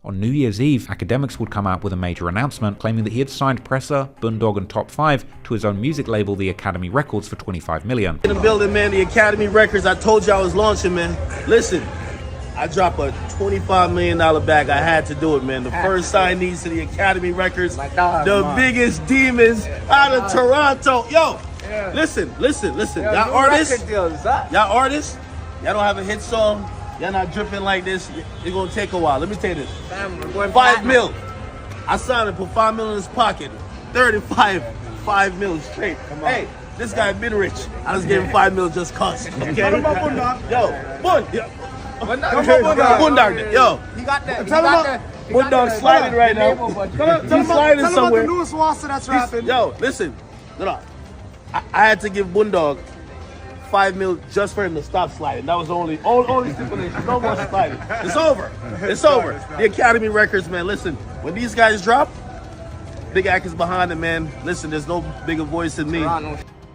On New Year's Eve, Academics would come out with a major announcement claiming that he had signed Presser, Boondogg and Top5 to his own music label, the Academy Records, for $25 million. In the building, man, the Academy Records, I told you I was launching, man. Listen, I dropped a $25 million bag. I had to do it, man. The first signees to the Academy Records, the biggest demons out of Toronto. Yo, listen. Y'all artists, y'all don't have a hit song. Y'all not dripping like this. It's gonna take a while. Let me tell you this. 5 mil. I signed and put 5 mil in his pocket. 5 mil straight. Hey, this guy been rich. I just gave him 5 mil just cause. Okay? Yo, Boondogg. Yo, he got that. Boondogg sliding right now. He's sliding somewhere. The newest monster that's rapping. Yo, listen. No. I had to give Boondogg 5 mil just for him to stop sliding. That was the only stipulation. No more sliding. It's over. The Academy Records, man. Listen, when these guys drop, big actors behind them, man. Listen, there's no bigger voice than me.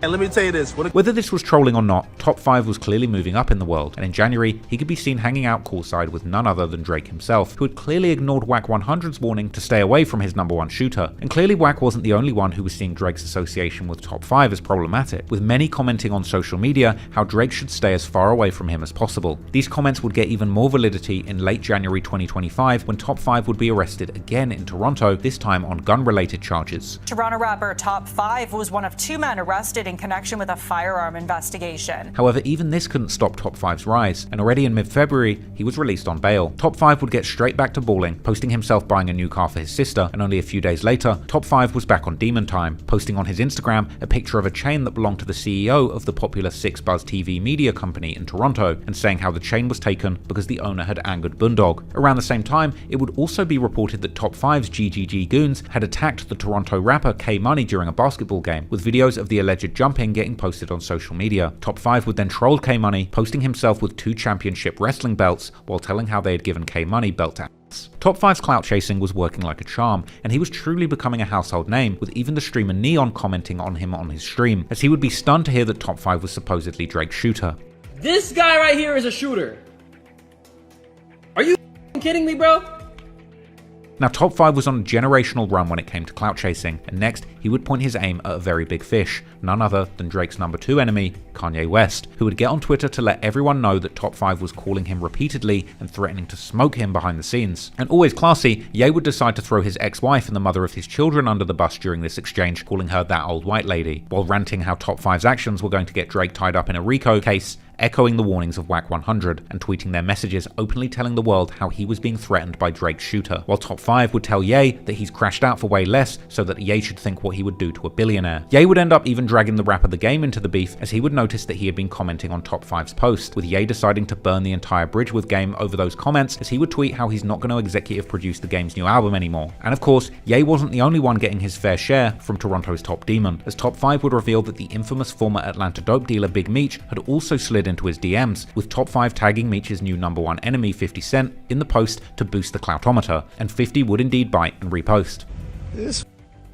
And let me tell you this. Whether this was trolling or not, Top5 was clearly moving up in the world, and in January, he could be seen hanging out courtside with none other than Drake himself, who had clearly ignored Wack 100's warning to stay away from his #1 shooter. And clearly Wack wasn't the only one who was seeing Drake's association with Top5 as problematic, with many commenting on social media how Drake should stay as far away from him as possible. These comments would get even more validity in late January 2025 when Top5 would be arrested again in Toronto, this time on gun-related charges. Toronto rapper Top5 was one of 2 men arrested in connection with a firearm investigation. However, even this couldn't stop Top5's rise, and already in mid-February, he was released on bail. Top5 would get straight back to balling, posting himself buying a new car for his sister, and only a few days later, Top5 was back on demon time, posting on his Instagram a picture of a chain that belonged to the CEO of the popular 6 Buzz TV media company in Toronto, and saying how the chain was taken because the owner had angered Boondogg. Around the same time, it would also be reported that Top5's GGG goons had attacked the Toronto rapper K-Money during a basketball game, with videos of the alleged jumping getting posted on social media. Top5 would then troll K-Money, posting himself with 2 championship wrestling belts while telling how they had given K-Money belt acts. Top5's clout chasing was working like a charm, and he was truly becoming a household name, with even the streamer Neon commenting on him on his stream, as he would be stunned to hear that Top5 was supposedly Drake's shooter. This guy right here is a shooter. Are you kidding me, bro? Now, Top5 was on a generational run when it came to clout chasing, and next, he would point his aim at a very big fish, none other than Drake's #2 enemy, Kanye West, who would get on Twitter to let everyone know that Top5 was calling him repeatedly and threatening to smoke him behind the scenes. And always classy, Ye would decide to throw his ex-wife and the mother of his children under the bus during this exchange, calling her that old white lady, while ranting how Top5's actions were going to get Drake tied up in a RICO case, echoing the warnings of Wack 100 and tweeting their messages openly telling the world how he was being threatened by Drake's shooter, while Top5 would tell Ye that he's crashed out for way less so that Ye should think what he would do to a billionaire. Ye would end up even dragging the rapper The Game into the beef, as he would notice that he had been commenting on Top5's post, with Ye deciding to burn the entire bridge with Game over those comments, as he would tweet how he's not going to executive produce the Game's new album anymore. And of course, Ye wasn't the only one getting his fair share from Toronto's top demon, as Top5 would reveal that the infamous former Atlanta dope dealer Big Meech had also slid into his DMs, with Top5 tagging Meech's new #1 enemy 50 Cent in the post to boost the cloutometer, and 50 would indeed bite and repost. This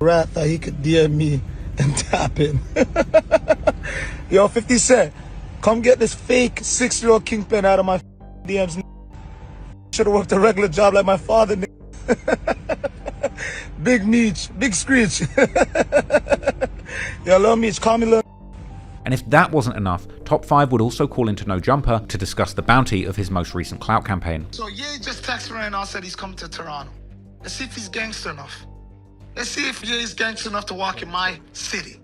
rat thought he could DM me and tap in. Yo, 50 Cent, come get this fake 6-year-old kingpin out of my DMs. Should've worked a regular job like my father. Big Meech, big Screech. Yo, little Meech, call me little. And if that wasn't enough, Top5 would also call into No Jumper to discuss the bounty of his most recent clout campaign. So Ye just texted me right now, said he's coming to Toronto. Let's see if he's gangster enough. Let's see if Ye is gangster enough to walk in my city.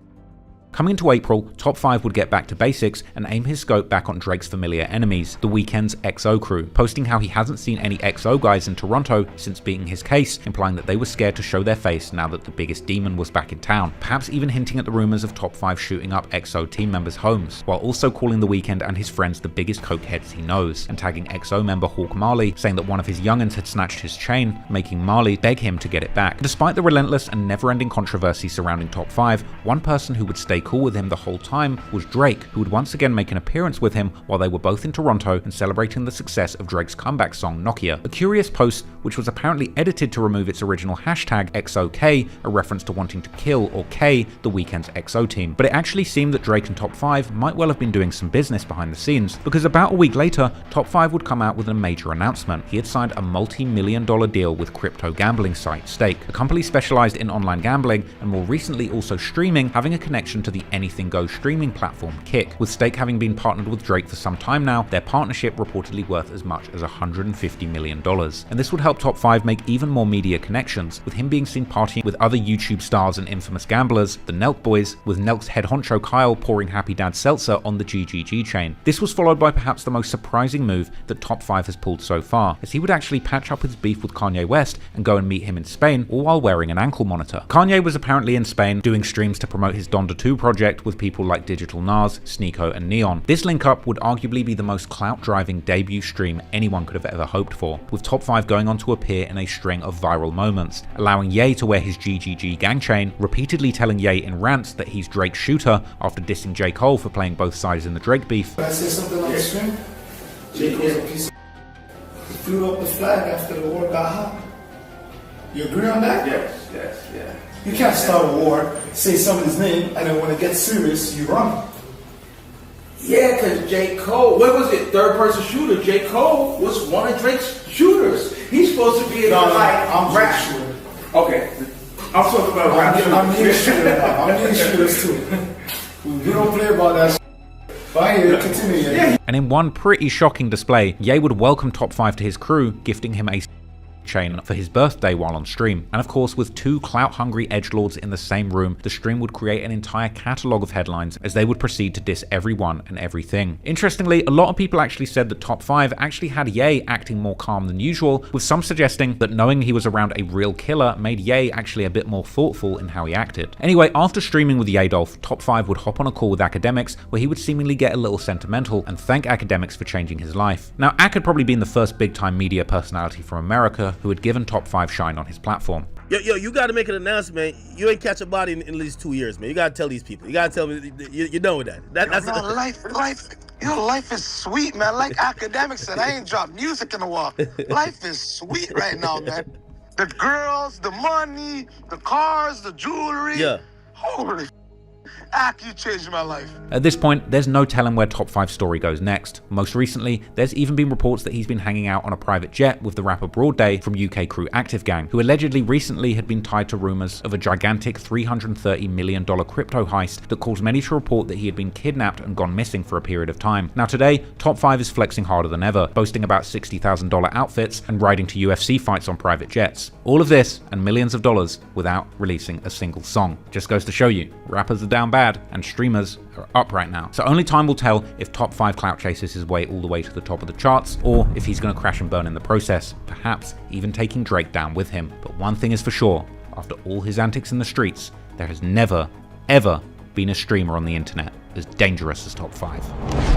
Coming into April, Top5 would get back to basics and aim his scope back on Drake's familiar enemies, The Weeknd's XO crew, posting how he hasn't seen any XO guys in Toronto since beating his case, implying that they were scared to show their face now that the biggest demon was back in town, perhaps even hinting at the rumors of Top5 shooting up XO team members' homes, while also calling The Weeknd and his friends the biggest cokeheads he knows, and tagging XO member Hawk Marley, saying that one of his youngins had snatched his chain, making Marley beg him to get it back. Despite the relentless and never-ending controversy surrounding Top5, one person who would stay stay cool with him the whole time was Drake, who would once again make an appearance with him while they were both in Toronto and celebrating the success of Drake's comeback song Nokia. A curious post which was apparently edited to remove its original hashtag XOK, a reference to wanting to kill, or K, the Weeknd's XO team. But it actually seemed that Drake and Top 5 might well have been doing some business behind the scenes, because about a week later, Top 5 would come out with a major announcement. He had signed a multi-million-dollar deal with crypto gambling site Stake, a company specialized in online gambling and more recently also streaming, having a connection to the Anything Goes streaming platform Kick. With Stake having been partnered with Drake for some time now, their partnership reportedly worth as much as $150 million. And this would help Top 5 make even more media connections, with him being seen partying with other YouTube stars and infamous gamblers, the Nelk Boys, with Nelk's head honcho Kyle pouring Happy Dad seltzer on the GGG chain. This was followed by perhaps the most surprising move that Top 5 has pulled so far, as he would actually patch up his beef with Kanye West and go and meet him in Spain, all while wearing an ankle monitor. Kanye was apparently in Spain doing streams to promote his Donda 2 project with people like Digital Nas, Sneeko and Neon. This link up would arguably be the most clout-driving debut stream anyone could have ever hoped for, with Top 5 going on to appear in a string of viral moments, allowing Ye to wear his GGG gang chain, repeatedly telling Ye in rants that he's Drake's shooter after dissing J. Cole for playing both sides in the Drake beef. Can I say something on the stream? J. Cole's a piece of he flew up the flag after the war got hot. You agree on that? Yes. You can't start a war, say somebody's name, and then when it gets serious, you run. Yeah, because J. Cole, what was it? Third person shooter. J. Cole was one of Drake's shooters. He's supposed to be in I'm rap shooter. Okay. I'm talking about rap. I'm the shooter now. I'm the shooters too. We don't play about that shit. Fine, continue. Yeah. And in one pretty shocking display, Ye would welcome Top 5 to his crew, gifting him a chain for his birthday while on stream. And of course, with two clout-hungry edgelords in the same room, the stream would create an entire catalogue of headlines as they would proceed to diss everyone and everything. Interestingly, a lot of people actually said that Top 5 actually had Ye acting more calm than usual, with some suggesting that knowing he was around a real killer made Ye actually a bit more thoughtful in how he acted. Anyway, after streaming with Ye-Dolph, Top 5 would hop on a call with Academics where he would seemingly get a little sentimental and thank Academics for changing his life. Now, Ac had probably been the first big-time media personality from America who had given Top 5 shine on his platform. Yo, you gotta make an announcement. You ain't catch a body in at least 2 years, man. You gotta tell these people. You gotta tell me you're done with that. That's Life is sweet, man. Like Academics said, I ain't dropped music in a while. Life is sweet right now, man. The girls, the money, the cars, the jewelry. Yeah. Holy Ac, you changed my life. At this point, there's no telling where Top 5's story goes next. Most recently, there's even been reports that he's been hanging out on a private jet with the rapper Broadday from UK crew Active Gang, who allegedly recently had been tied to rumors of a gigantic $330 million crypto heist that caused many to report that he had been kidnapped and gone missing for a period of time. Now today, Top 5 is flexing harder than ever, boasting about $60,000 outfits and riding to UFC fights on private jets. All of this and millions of dollars without releasing a single song. Just goes to show you, rappers are down bad and streamers are up right now. So only time will tell if Top 5 clout chases his way all the way to the top of the charts, or if he's going to crash and burn in the process, perhaps even taking Drake down with him. But one thing is for sure, after all his antics in the streets, there has never, ever been a streamer on the internet as dangerous as Top 5.